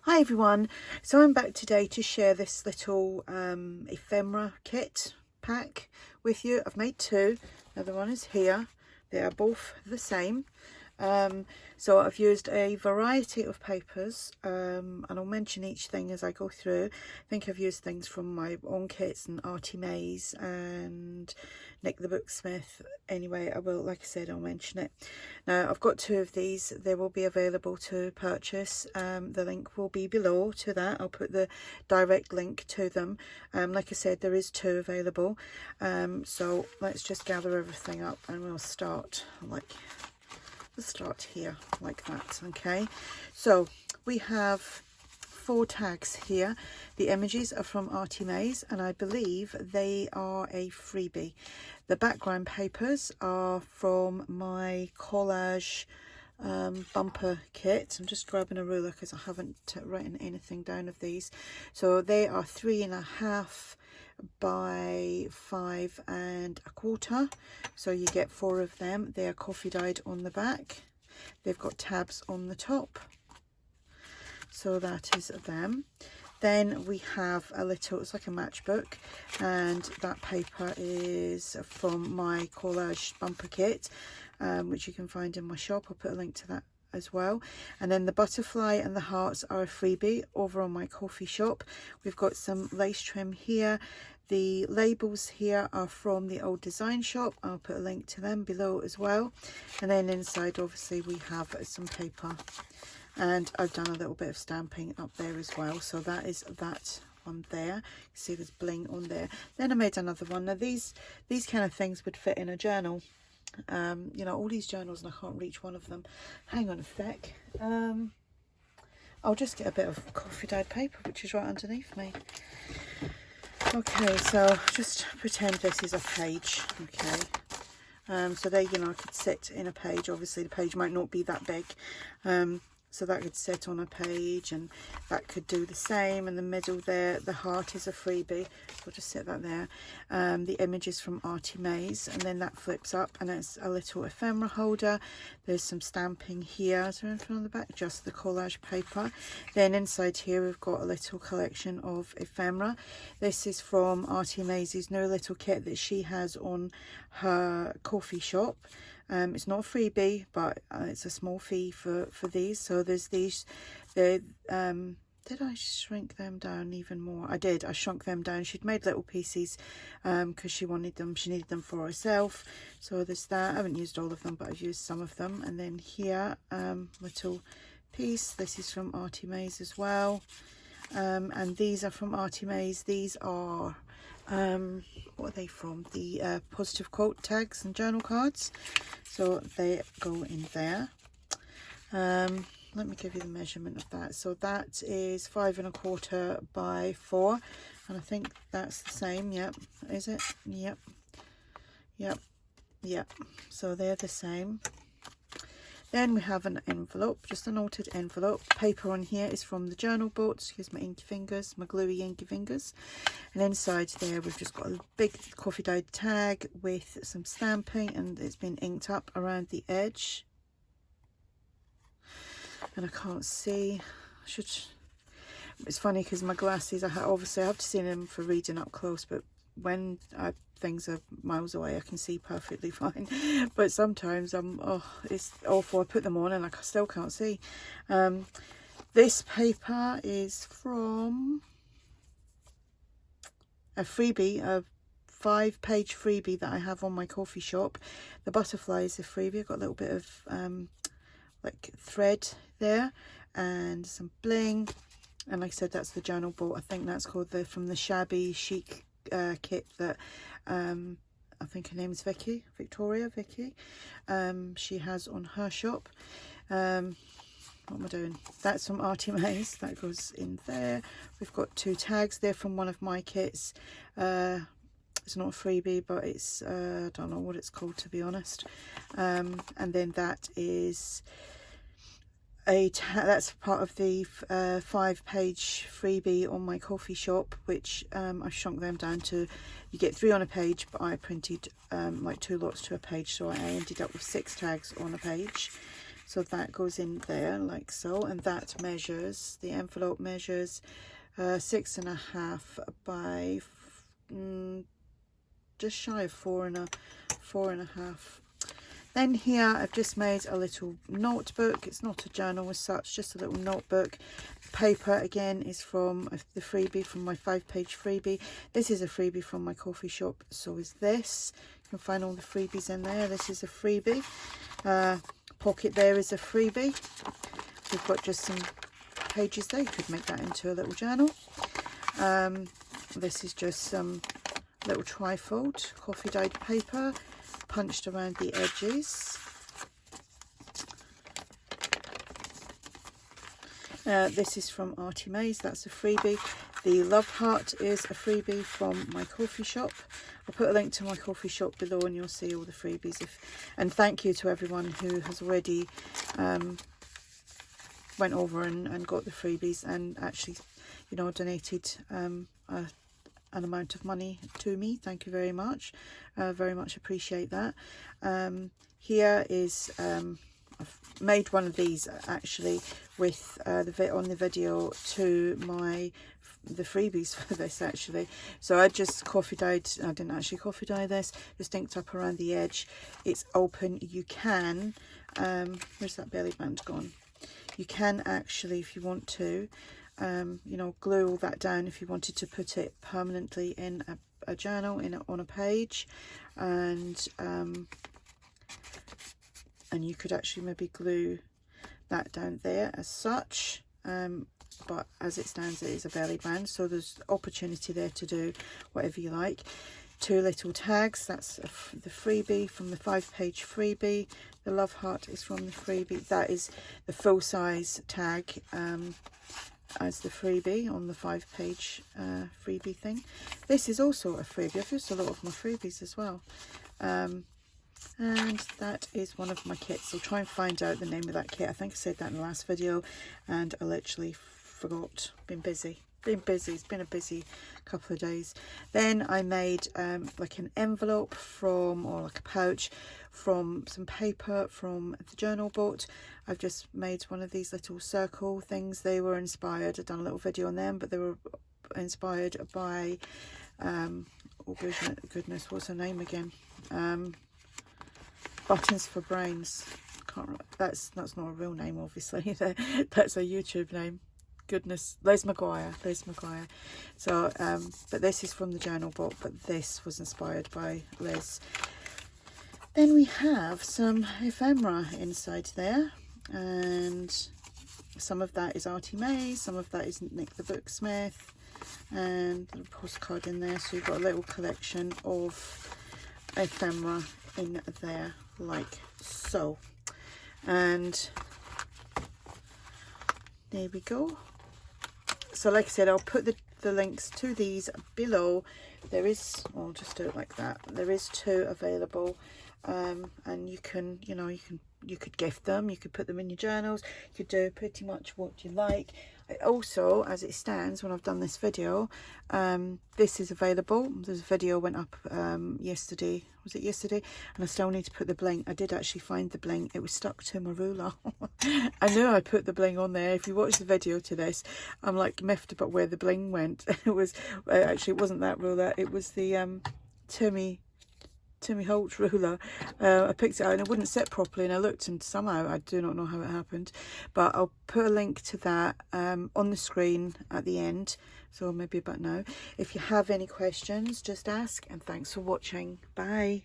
Hi everyone, so I'm back today to share this little ephemera kit pack with you. I've made two. Another one is here. They are both the same. So I've used a variety of papers, and I'll mention each thing as I go through. I think I've used things from my own kits and ARTYmaze and Nick the Booksmith. Anyway, I will, like I said, I'll mention it. Now I've got two of these. They will be available to purchase. The link will be below to that. I'll put the direct link to them. Like I said, there is two available. So let's just gather everything up and we'll start here like that. Okay, so we have 4 tags here. The images are from ARTYmaze and I believe they are a freebie. The background papers are from my collage bumper kit. I'm just grabbing a ruler because I haven't written anything down of these. So they are 3.5 by 5 1/4, so you get 4 of them. They are coffee dyed on the back. They've got tabs on the top, so that is them. Then we have a little, it's like a matchbook, and that paper is from my collage bumper kit, which you can find in my shop. I'll put a link to that as well. And then the butterfly and the hearts are a freebie over on my coffee shop. We've got some lace trim here. The labels here are from the old design shop. I'll put a link to them below as well. And then inside obviously we have some paper, and I've done a little bit of stamping up there as well. So that is that one there. You see there's bling on there. Then I made another one. Now these kind of things would fit in a journal. You know, all these journals, and I can't reach one of them. Hang on a sec. I'll just get a bit of coffee dyed paper, which is right underneath me. Okay, so just pretend this is a page. Okay, so there, you know, I could sit in a page. Obviously the page might not be that big, so that could sit on a page, and that could do the same. In the middle there, the heart is a freebie, so I'll just set that there. The image is from ARTYmaze, and then that flips up and it's a little ephemera holder. There's some stamping here. Is there anything on the back? Just the collage paper. Then inside here we've got a little collection of ephemera. This is from ARTYmaze's new little kit that she has on her coffee shop. It's not a freebie, but it's a small fee for these. So there's these. Did I shrink them down even more? I did. I shrunk them down. She'd made little pieces because she wanted them. She needed them for herself. So there's that. I haven't used all of them, but I've used some of them. And then here, little piece. This is from ARTYmaze as well. And these are from ARTYmaze. These are what are they from? The positive quote tags and journal cards. So they go in there. Let me give you the measurement of that. So that is 5 1/4 by 4, and I think that's the same. Yep, is it? Yep. So they're the same. Then we have an envelope, just an altered envelope. Paper on here is from the journal board. Excuse my inky fingers, my gluey inky fingers. And inside there we've just got a big coffee dyed tag with some stamping, and it's been inked up around the edge. And I can't see. It's funny because my glasses, obviously I have to see them for reading up close, but when things are miles away I can see perfectly fine. But sometimes it's awful. I put them on and I still can't see. This paper is from a freebie, a 5-page freebie that I have on my coffee shop. The butterfly is a freebie. I've got a little bit of like thread there and some bling, and like I said, that's the journal board. I think that's called from the Shabby chic kit that I think her name is Vicky. She has on her shop. What am I doing? That's from ARTYmaze. That goes in there. We've got 2 tags. They're from one of my kits. It's not a freebie, but it's I don't know what it's called, to be honest. And then that is that's part of the 5-page freebie on my coffee shop, which I shrunk them down to, you get 3 on a page, but I printed like 2 lots to a page, so I ended up with 6 tags on a page. So that goes in there like so, and that measures, the envelope measures 6.5 by just shy of 4.5. Then here I've just made a little notebook. It's not a journal as such, just a little notebook. Paper again is from the freebie, from my 5-page freebie. This is a freebie from my coffee shop, so is this. You can find all the freebies in there. This is a freebie. Pocket there is a freebie. We've got just some pages there. You could make that into a little journal. This is just some little trifold coffee dyed paper, punched around the edges. This is from ARTYmaze, that's a freebie. The love heart is a freebie from my coffee shop. I'll put a link to my coffee shop below and you'll see all the freebies. And thank you to everyone who has already went over and got the freebies and actually, you know, donated an amount of money to me. Thank you very much. Very much appreciate that. Here is I've made one of these actually with on the video to the freebies for this actually. So I just coffee dyed, I didn't actually coffee dye this, just inked up around the edge. It's open. You can where's that belly band gone? You can actually, if you want to, you know, glue all that down if you wanted to put it permanently in a journal, on a page, and you could actually maybe glue that down there as such, but as it stands it is a belly band, so there's opportunity there to do whatever you like. 2 little tags, that's the freebie from the 5-page freebie. The love heart is from the freebie. That is the full size tag as the freebie on the 5-page freebie thing. This is also a freebie. I've used a lot of my freebies as well. And that is one of my kits. I'll try and find out the name of that kit. I think I said that in the last video and I literally forgot. Been busy. It's been a busy couple of days. Then I made like an envelope from, or like a pouch from some paper from the journal book. I've just made one of these little circle things. They were inspired, I've done a little video on them, but they were inspired by oh goodness, what's her name again? Buttons for Brains. Can't remember. That's not a real name, obviously. That's a YouTube name. Goodness, Les Maguire. So but this is from the journal book, but this was inspired by Les. Then we have some ephemera inside there, and some of that is ARTYmaze, some of that is Nick the Booksmith, and a postcard in there. So you've got a little collection of ephemera in there like so, and there we go. So like I said, I'll put the links to these below. There is, I'll just do it like that, there is 2 available, and you can, you know, you could gift them, you could put them in your journals, you could do pretty much what you like. I also, as it stands, when I've done this video, this is available. This video went up yesterday, was it yesterday? And I still need to put the bling. I did actually find the bling, it was stuck to my ruler. I knew I put the bling on there. If you watch the video to this, I'm like miffed about where the bling went. It was actually, it wasn't that ruler, it was the Timmy Holt ruler. I picked it out and it wouldn't sit properly, and I looked and somehow, I do not know how it happened, but I'll put a link to that on the screen at the end, so maybe about now. If you have any questions, just ask, and thanks for watching. Bye.